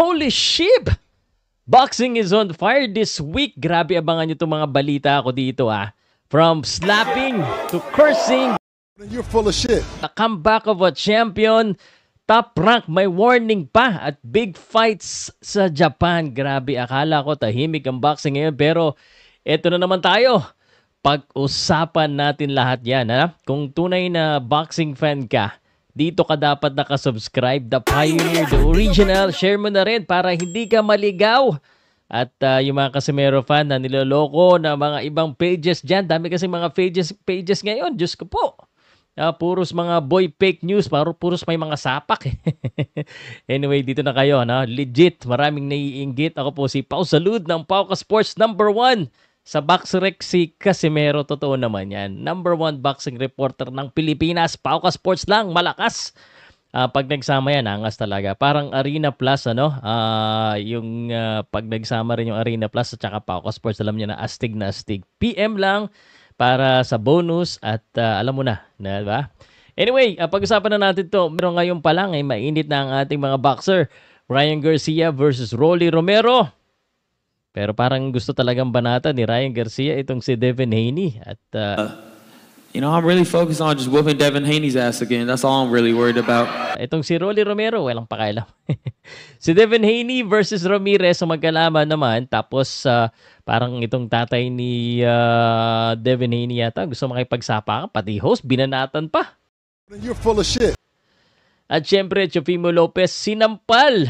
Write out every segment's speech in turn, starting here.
Holy shit! Boxing is on fire this week. Grabe, abangan nyo itong mga balita ko dito From slapping to cursing. You're full of shit. The comeback of a champion. Top rank, may warning pa. At big fights sa Japan. Grabe, akala ko tahimik ang boxing ngayon. Pero eto na naman tayo. Pag-usapan natin lahat yan. Kung tunay na boxing fan ka, dito ka dapat nakasubscribe. The Pioneer, the original. Share mo na rin para hindi ka maligaw. At yung mga Casimero fan na niloloko na mga ibang pages dyan. Dami kasi mga pages ngayon. Diyos ko po. Puros mga boy fake news. Puros may mga sapak. Anyway, dito na kayo. Legit. Maraming naiinggit. Ako po si Pau Salud ng Pauka Sports #1. Sa BoxRec si Casimero, totoo naman yan. #1 boxing reporter ng Pilipinas. Pauka Sports lang, malakas. Pag nagsama yan, angas talaga. Parang Arena Plus, pag nagsama rin yung Arena Plus at saka Pauka Sports, alam niya na astig na astig. PM lang para sa bonus at alam mo na, diba? Anyway, pag-usapan na natin to. Pero ngayon pa lang, mainit na ang ating mga boxer. Ryan Garcia versus Rolly Romero. Pero parang gusto talagang banata ni Ryan Garcia itong si Devin Haney. At I'm really focused on just whooping Devin Haney's ass again. That's all I'm really worried about. Itong si Rolly Romero, walang pakialam. Si Devin Haney versus Ramirez, so magkalaban naman. Tapos parang itong tatay ni Devin Haney yata gusto makipagsapakan. Pati host, binanatan pa. You're full of shit. At syempre, Chofimo Lopez sinampal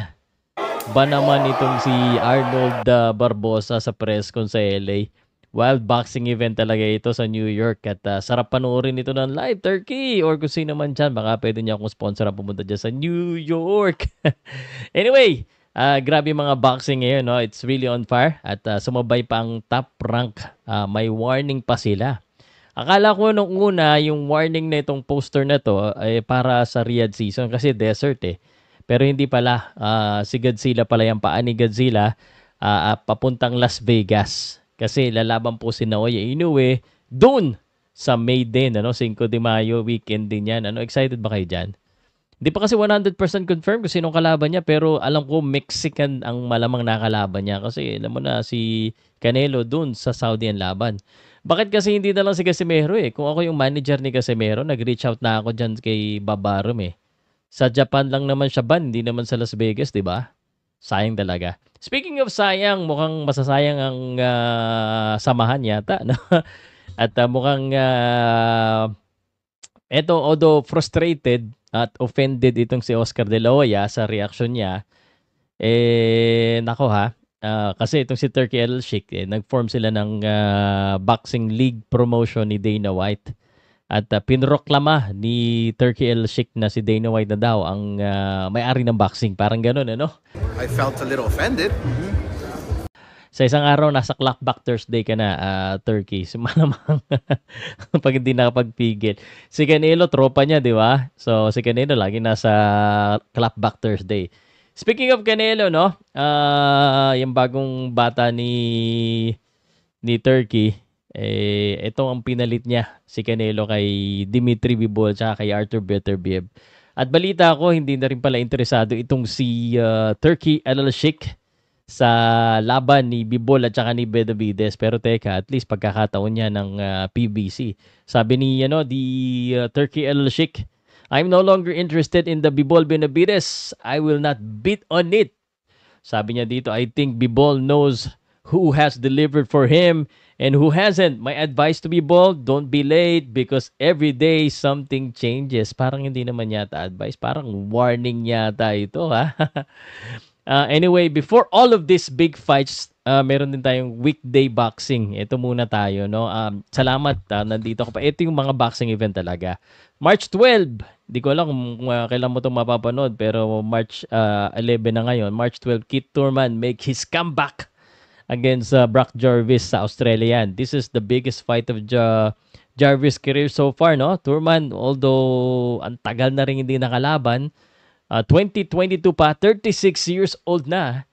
ba naman itong si Arnold Barbosa sa press con sa LA. Wild boxing event talaga ito sa New York. At sarap panoorin ito ng live, Turkey. Or kung sino man dyan, baka pwede niya akong sponsor na pumunta dyan sa New York. Anyway, grabe mga boxing ngayon. No? It's really on fire. At sumabay pa ang top rank. May warning pa sila. Akala ko nung una, yung warning na itong poster na to ay para sa Riyadh season kasi desert Pero hindi pala. Si Godzilla pala yung paa ni Godzilla papuntang Las Vegas. Kasi lalaban po si Naoya Inoue doon sa May din. 5 de Mayo, weekend din yan. Excited ba kayo dyan? Hindi pa kasi 100% confirmed kung sinong kalaban niya. Pero alam ko Mexican ang malamang nakalaban niya. Kasi alam mo na si Canelo doon sa Saudi ang laban. Bakit kasi hindi na lang si Casimero Kung ako yung manager ni Casimero, nag-reach out na ako dyan kay Babarum Sa Japan lang naman siya ban, hindi naman sa Las Vegas, di ba? Sayang talaga. Speaking of sayang, mukhang masasayang ang samahan yata. No? At mukhang, although frustrated at offended itong si Oscar De La Hoya sa reaction niya, kasi itong si Turkey El Sheikh, nag-form sila ng boxing league promotion ni Dana White. At pinroklama ni Turkey El Sheikh na si Dana White na daw ang may-ari ng boxing. Parang ganun, I felt a little offended. Sa isang araw, nasa Clapback Thursday ka na, Turkey. Malamang pag hindi nakapagpigil. Si Canelo, tropa niya, di ba? So, si Canelo lagi nasa Clapback Thursday. Speaking of Canelo, yung bagong bata ni Turkey, ito ang pinalit niya, si Canelo kay Dimitri Bivol at kay Artur Beterbiev. At balita ko, hindi na rin pala interesado itong si Turkey El Sheikh sa laban ni Bivol at saka ni Benavides. Pero teka, at least pagkakataon niya ng PBC. Sabi ni Turkey El Sheikh, I'm no longer interested in the Bivol Benavides. I will not bid on it. Sabi niya dito, I think Bivol knows who has delivered for him and who hasn't. My advice to Bivol, don't be late because every day something changes. Parang hindi naman yata advice. Parang warning yata ito, Anyway, before all of these big fights, meron din tayong weekday boxing. Ito muna tayo, Salamat, nandito ko pa. Ito yung mga boxing event talaga. March 12, di ko alam kung kailan mo itong mapapanood, pero March 11 na ngayon. March 12, Keith Thurman make his comeback against Brock Jarvis sa Australia. This is the biggest fight of Jarvis' career so far, Thurman, although ang tagal na rin hindi nakalaban, 2022 pa, 36 years old na,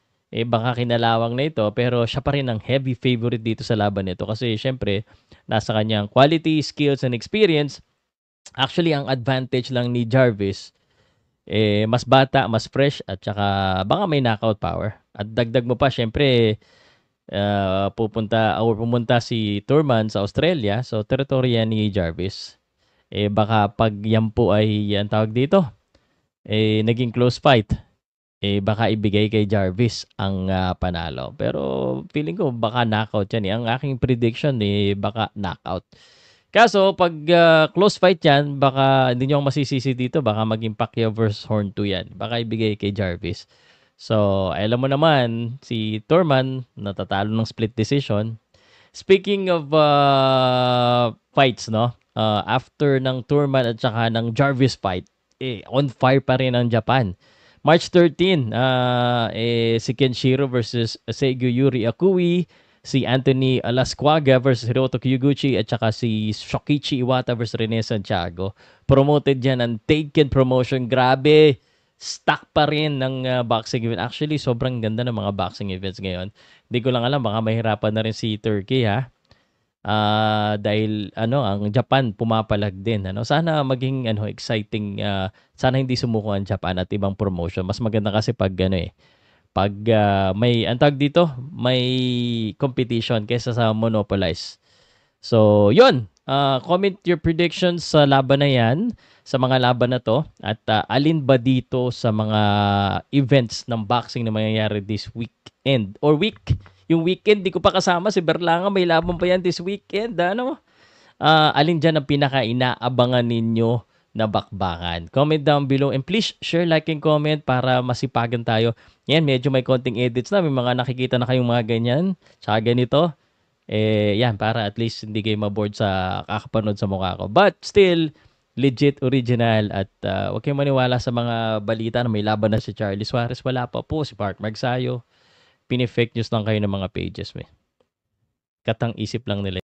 baka kinalawang na ito, pero siya pa rin ang heavy favorite dito sa laban nito kasi syempre, nasa kanyang quality, skills, and experience. Actually, ang advantage lang ni Jarvis mas bata, mas fresh, at saka baka may knockout power. At dagdag mo pa, syempre, pumunta si Turman sa Australia, so teritorya ni Jarvis. Baka pag yan po ay, ang tawag dito, naging close fight, baka ibigay kay Jarvis ang panalo. Pero feeling ko baka knockout yan. Ang aking prediction, baka knockout. Kaso, pag close fight yan, baka hindi nyo masisisi dito, baka maging Pacquiao versus Horn 2 yan. Baka ibigay kay Jarvis. So, alam mo naman, si Turman, natatalo ng split decision. Speaking of fights, no? After ng Turman at saka ng Jarvis fight, on fire pa rin ang Japan. March 13, si Kenshiro versus Seigo Yuri Akui, si Anthony Lasquaga versus Hiroto Kyuguchi, at saka si Shokichi Iwata versus Rene Santiago. Promoted yan ang Taken Promotion. Grabe, stock pa rin ng boxing event. Actually, sobrang ganda ng mga boxing events ngayon. Hindi ko lang alam, baka mahirapan na rin si Turkey, ha? Dahil ang Japan pumapalag din. Sana maging exciting. Sana hindi sumuko ang Japan at ibang promotion. Mas maganda kasi pag pag may antag dito, may competition kaysa sa monopolize. So, yun. Comment your predictions sa laban na yan, sa mga laban na to, at alin ba dito sa mga events ng boxing na mangyayari this weekend or week. Yung weekend, di ko pa kasama si Berlanga, may laban pa yan this weekend. Alin dyan ang pinaka-inaabangan ninyo na bakbakan? Comment down below and please share, like, and comment para masipagan tayo. Yan, medyo may konting edits na. May mga nakikita na kayong mga ganyan. Tsaka ganito. Yan, para at least hindi kayo maboard sa kakapanood sa mukha ko. But still, legit, original. At huwag kayong maniwala sa mga balita na may laban na si Charlie Suarez. Wala pa po. Si Mark Magsayo. Pini-fake news lang kayo ng mga pages. Katang isip lang nila.